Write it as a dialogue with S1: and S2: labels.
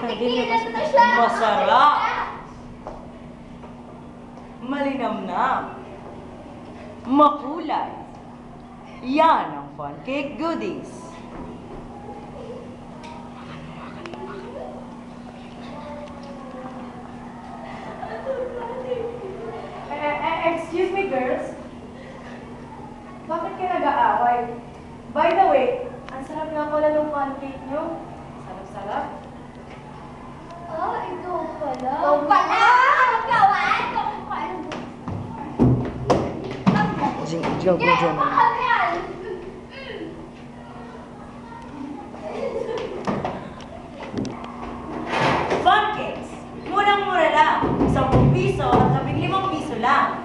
S1: Tigilan mo siya!
S2: Masarap! Malinamnam. Makulay. Yan ang fun cake goodies.
S3: Excuse me, girls. Bakit kayo nag-aaway? By the way, ang sarap nga pala ng pancake nyo. Sarap-sarap.
S1: Oh, ikaw pala. Ikaw pala! Ang gawan! Ikaw pala.
S2: Joke na dyan. Fun cakes. Murang-mura lang. 10 piso at 15 piso lang.